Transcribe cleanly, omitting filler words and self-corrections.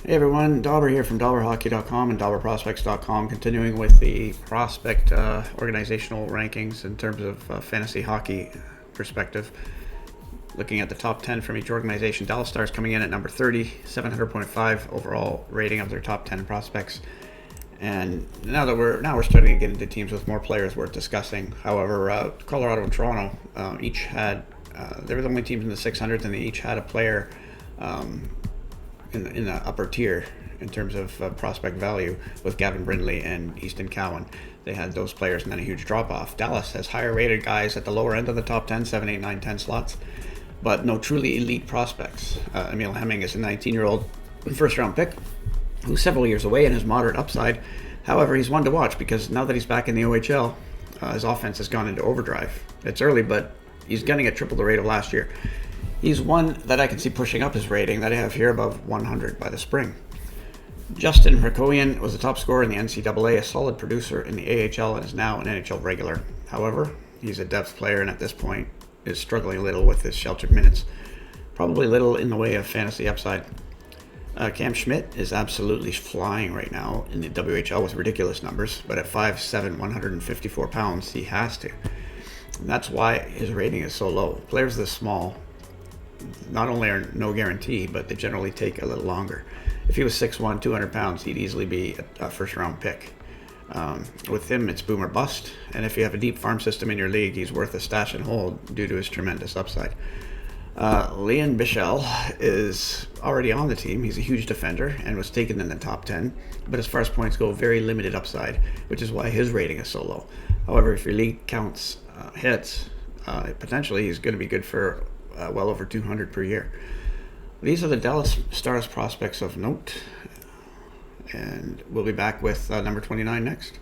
Hey everyone, Dauber here from DauberHockey.com and DauberProspects.com, continuing with the prospect organizational rankings in terms of fantasy hockey perspective. Looking at the top 10 from each organization, Dallas Stars coming in at number 30, 700.5 overall rating of their top 10 prospects. And now we're starting to get into teams with more players worth discussing. However, Colorado and Toronto each had they were the only teams in the 600s, and they each had a player in the upper tier in terms of prospect value with Gavin Brindley and Easton Cowan. They had those players and then a huge drop off. Dallas has higher rated guys at the lower end of the top 10, 7, 8, 9, 10 slots, but no truly elite prospects. Emil Hemming is a 19-year-old first round pick who's several years away and has moderate upside. However, he's one to watch because now that he's back in the OHL, his offense has gone into overdrive. It's early, but he's gunning at triple the rate of last year. He's one that I can see pushing up his rating that I have here above 100 by the spring. Justin Hryckowian was the top scorer in the NCAA, a solid producer in the AHL, and is now an NHL regular. However, he's a depth player and at this point is struggling a little with his sheltered minutes. Probably little in the way of fantasy upside. Cam Schmidt is absolutely flying right now in the WHL with ridiculous numbers, but at 5'7", 154 pounds, he has to. And that's why his rating is so low. Players this small not only are no guarantee, but they generally take a little longer. If he was 6'1", 200 pounds, he'd easily be a first-round pick. With him, it's boom or bust, and if you have a deep farm system in your league, he's worth a stash and hold due to his tremendous upside. Lian Bichsel is already on the team. He's a huge defender and was taken in the top 10, but as far as points go, very limited upside, which is why his rating is so low. However, if your league counts hits, potentially he's going to be good for well over 200 per year. These are the Dallas Stars prospects of note, and we'll be back with number 29 next.